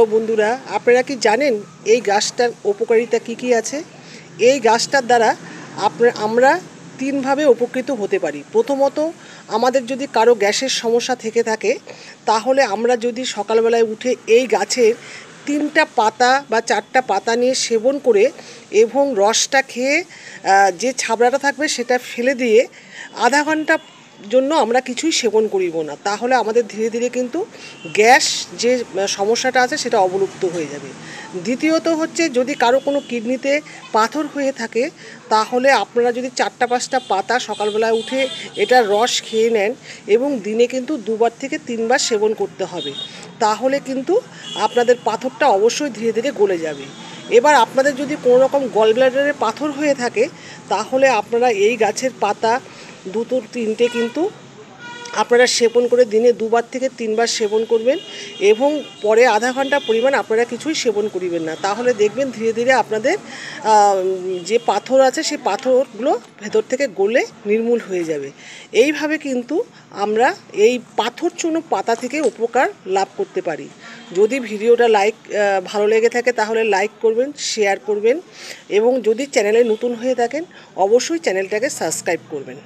তো বন্ধুরা, আপনারা কি জানেন এই গাছটার উপকারিতা কি কি আছে? এই গাছটার দ্বারা আমরা তিনভাবে উপকৃত হতে পারি। প্রথমত, আমাদের যদি কারো গ্যাসের সমস্যা থেকে থাকে, তাহলে আমরা যদি সকালবেলায় উঠে এই গাছের 3টা পাতা বা 4টা পাতা নিয়ে সেবন করে এবং রসটা খেয়ে যে ছাবড়াটা থাকবে সেটা ফেলে দিয়ে আধা ঘন্টা জন্য আমরা কিছুই সেবন করিব না, তাহলে আমাদের ধীরে ধীরে কিন্তু গ্যাস যে সমস্যাটা আছে সেটা অবলুপ্ত হয়ে যাবে। দ্বিতীয়ত হচ্ছে, যদি কারো কোনো কিডনিতে পাথর হয়ে থাকে, তাহলে আপনারা যদি 4টা 5টা পাতা সকালবেলায় উঠে এটার রস খেয়ে নেন এবং দিনে কিন্তু 2বার থেকে 3বার সেবন করতে হবে, তাহলে কিন্তু আপনাদের পাথরটা অবশ্যই ধীরে ধীরে গলে যাবে। এবার আপনাদের যদি কোনো রকম গলব্লাডারে পাথর হয়ে থাকে, তাহলে আপনারা এই গাছের পাতা 2-3টে কিন্তু আপনারা সেবন করে দিনে 2বার থেকে 3বার সেবন করবেন এবং পরে আধা ঘন্টা পরিমাণ আপনারা কিছুই সেবন করিবেন না, তাহলে দেখবেন ধীরে ধীরে আপনাদের যে পাথর আছে সেই পাথরগুলো ভেতর থেকে গলে নির্মূল হয়ে যাবে। এইভাবে কিন্তু আমরা এই পাথরচূর্ণ পাতা থেকে উপকার লাভ করতে পারি। যদি ভিডিওটা ভালো লেগে থাকে তাহলে লাইক করবেন, শেয়ার করবেন এবং যদি চ্যানেলে নতুন হয়ে থাকেন অবশ্যই চ্যানেলটাকে সাবস্ক্রাইব করবেন।